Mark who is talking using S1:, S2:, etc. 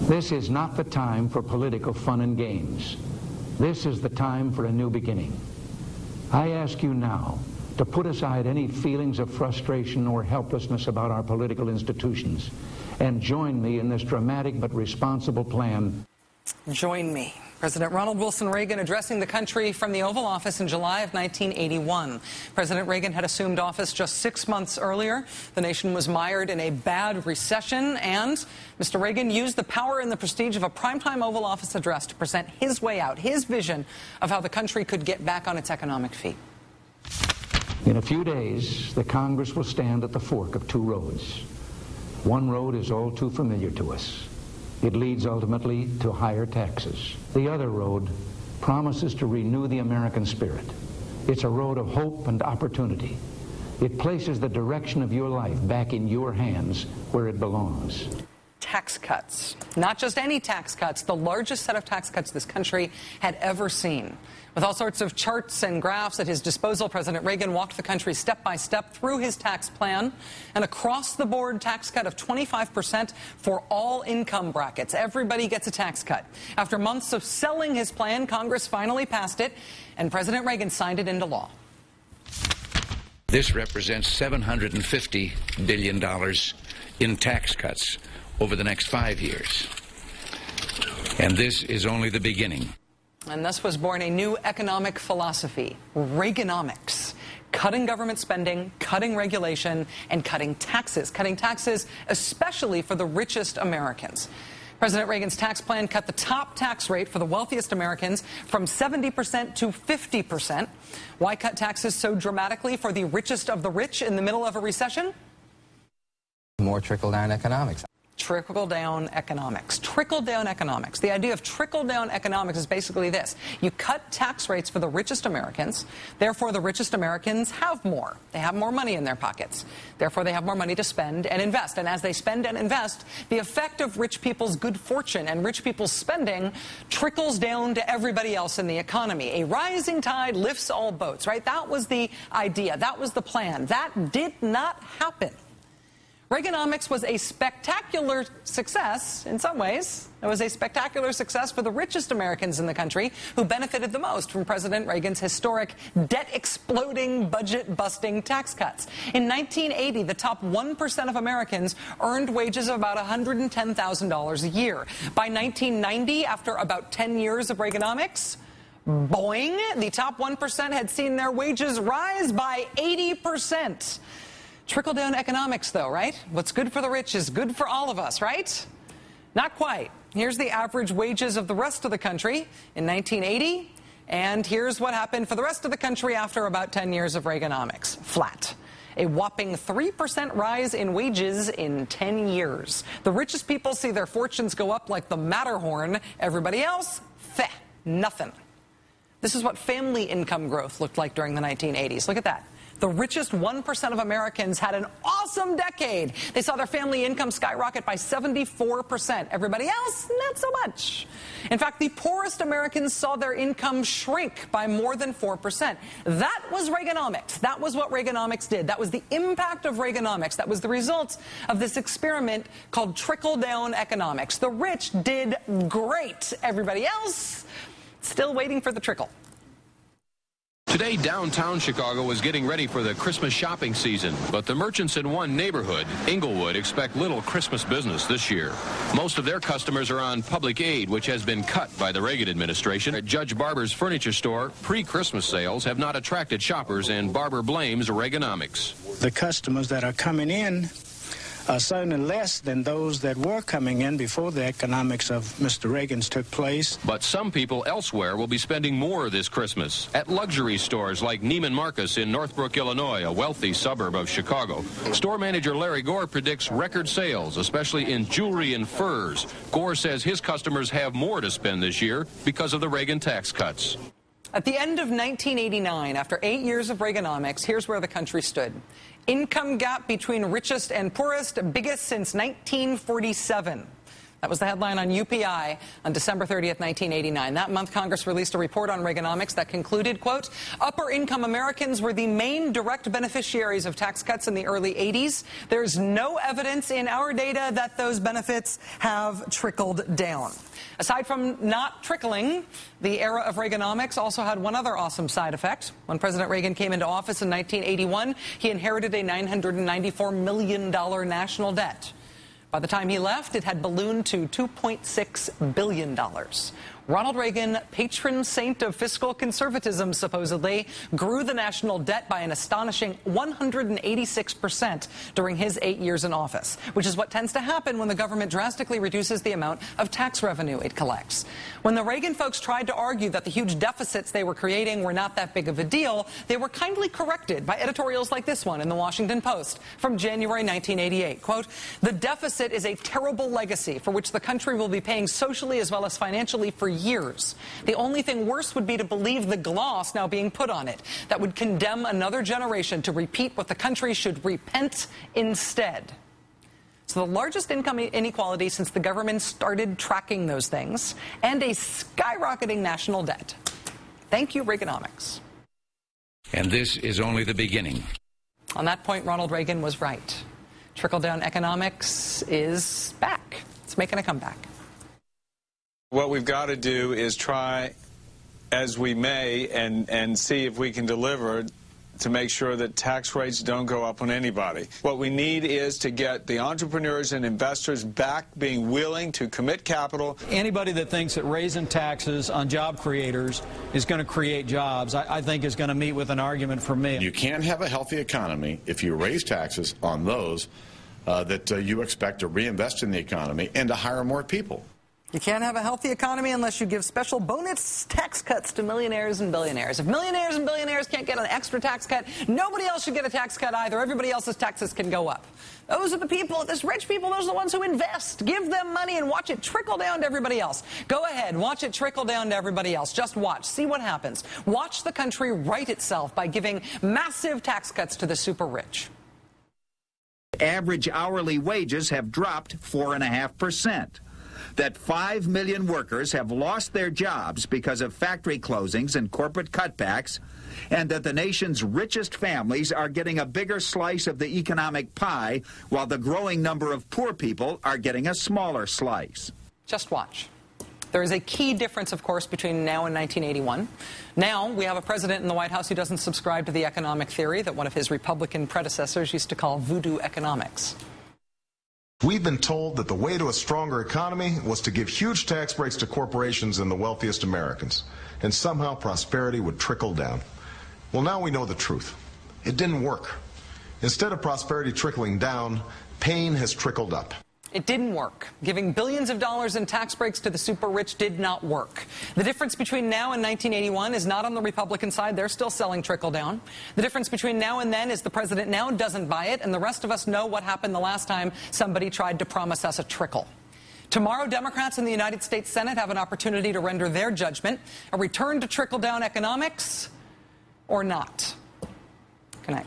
S1: This is not the time for political fun and games. This is the time for a new beginning. I ask you now to put aside any feelings of frustration or helplessness about our political institutions and join me in this dramatic but responsible plan.
S2: Join me. President Ronald Wilson Reagan addressing the country from the Oval Office in July of 1981. President Reagan had assumed office just 6 months earlier. The nation was mired in a bad recession, and Mr. Reagan used the power and the prestige of a primetime Oval Office address to present his way out, his vision of how the country could get back on its economic feet.
S1: In a few days, the Congress will stand at the fork of two roads. One road is all too familiar to us. It leads ultimately to higher taxes. The other road promises to renew the American spirit. It's a road of hope and opportunity. It places the direction of your life back in your hands where it belongs.
S2: Tax cuts. Not just any tax cuts, the largest set of tax cuts this country had ever seen. With all sorts of charts and graphs at his disposal, President Reagan walked the country step by step through his tax plan. An across-the-board tax cut of 25% for all income brackets. Everybody gets a tax cut. After months of selling his plan, Congress finally passed it, and President Reagan signed it into law.
S3: This represents $750 billion in tax cuts over the next 5 years. And this is only the beginning.
S2: And thus was born a new economic philosophy, Reaganomics. Cutting government spending, cutting regulation, and cutting taxes. Cutting taxes especially for the richest Americans. President Reagan's tax plan cut the top tax rate for the wealthiest Americans from 70% to 50%. Why cut taxes so dramatically for the richest of the rich in the middle of a recession?
S4: More trickle-down economics.
S2: Trickle-down economics. Trickle-down economics. The idea of trickle-down economics is basically this. You cut tax rates for the richest Americans, therefore the richest Americans have more. They have more money in their pockets. Therefore they have more money to spend and invest. And as they spend and invest, the effect of rich people's good fortune and rich people's spending trickles down to everybody else in the economy. A rising tide lifts all boats, right? That was the idea. That was the plan. That did not happen. Reaganomics was a spectacular success in some ways. It was a spectacular success for the richest Americans in the country who benefited the most from President Reagan's historic debt-exploding, budget-busting tax cuts. In 1980, the top 1% of Americans earned wages of about $110,000 a year. By 1990, after about 10 years of Reaganomics, boing, the top 1% had seen their wages rise by 80%. Trickle-down economics, though, right? What's good for the rich is good for all of us, right? Not quite. Here's the average wages of the rest of the country in 1980, and here's what happened for the rest of the country after about 10 years of Reaganomics. Flat. A whopping 3% rise in wages in 10 years. The richest people see their fortunes go up like the Matterhorn. Everybody else, nothing. This is what family income growth looked like during the 1980s. Look at that. The richest 1% of Americans had an awesome decade. They saw their family income skyrocket by 74%. Everybody else, not so much. In fact, the poorest Americans saw their income shrink by more than 4%. That was Reaganomics. That was what Reaganomics did. That was the impact of Reaganomics. That was the result of this experiment called trickle-down economics. The rich did great. Everybody else, still waiting for the trickle.
S5: Today, downtown Chicago is getting ready for the Christmas shopping season, but the merchants in one neighborhood, Inglewood, expect little Christmas business this year. Most of their customers are on public aid, which has been cut by the Reagan administration. At Judge Barber's furniture store, pre-Christmas sales have not attracted shoppers, and Barber blames Reaganomics.
S6: The customers that are coming in are certainly less than those that were coming in before the economics of Mr. Reagan's took place.
S5: But some people elsewhere will be spending more this Christmas at luxury stores like Neiman Marcus in Northbrook, Illinois, a wealthy suburb of Chicago. Store manager Larry Gore predicts record sales, especially in jewelry and furs. Gore says his customers have more to spend this year because of the Reagan tax cuts.
S2: At the end of 1989, after 8 years of Reaganomics, here's where the country stood. Income gap between richest and poorest, biggest since 1947. That was the headline on UPI on December 30th, 1989. That month, Congress released a report on Reaganomics that concluded, quote, upper-income Americans were the main direct beneficiaries of tax cuts in the early 80s. There's no evidence in our data that those benefits have trickled down. Aside from not trickling, the era of Reaganomics also had one other awesome side effect. When President Reagan came into office in 1981, he inherited a $994 million national debt. By the time he left, it had ballooned to $2.6 billion. Ronald Reagan, patron saint of fiscal conservatism, supposedly, grew the national debt by an astonishing 186% during his 8 years in office, which is what tends to happen when the government drastically reduces the amount of tax revenue it collects. When the Reagan folks tried to argue that the huge deficits they were creating were not that big of a deal, they were kindly corrected by editorials like this one in the Washington Post from January 1988. Quote, the deficit is a terrible legacy for which the country will be paying socially as well as financially for years. The only thing worse would be to believe the gloss now being put on it. That would condemn another generation to repeat what the country should repent instead. So the largest income inequality since the government started tracking those things, and a skyrocketing national debt. Thank you, Reaganomics.
S3: And this is only the beginning.
S2: On that point, Ronald Reagan was right. Trickle-down economics is back. It's making a comeback.
S7: What we've got to do is try as we may and see if we can deliver to make sure that tax rates don't go up on anybody. What we need is to get the entrepreneurs and investors back being willing to commit capital.
S8: Anybody that thinks that raising taxes on job creators is going to create jobs, I think is going to meet with an argument for me.
S9: You can't have a healthy economy if you raise taxes on those that you expect to reinvest in the economy and to hire more people.
S2: You can't have a healthy economy unless you give special bonus tax cuts to millionaires and billionaires. If millionaires and billionaires can't get an extra tax cut, nobody else should get a tax cut either. Everybody else's taxes can go up. Those are the people, those rich people, those are the ones who invest. Give them money and watch it trickle down to everybody else. Go ahead, watch it trickle down to everybody else. Just watch. See what happens. Watch the country right itself by giving massive tax cuts to the super rich.
S10: Average hourly wages have dropped 4.5%. That 5 million workers have lost their jobs because of factory closings and corporate cutbacks, and that the nation's richest families are getting a bigger slice of the economic pie, while the growing number of poor people are getting a smaller slice.
S2: Just watch. There is a key difference, of course, between now and 1981. Now, we have a president in the White House who doesn't subscribe to the economic theory that one of his Republican predecessors used to call voodoo economics.
S11: We've been told that the way to a stronger economy was to give huge tax breaks to corporations and the wealthiest Americans, and somehow prosperity would trickle down. Well, now we know the truth. It didn't work. Instead of prosperity trickling down, pain has trickled up.
S2: It didn't work. Giving billions of dollars in tax breaks to the super rich did not work. The difference between now and 1981 is not on the Republican side. They're still selling trickle-down. The difference between now and then is the president now doesn't buy it, and the rest of us know what happened the last time somebody tried to promise us a trickle. Tomorrow, Democrats in the United States Senate have an opportunity to render their judgment, a return to trickle-down economics or not. Good night.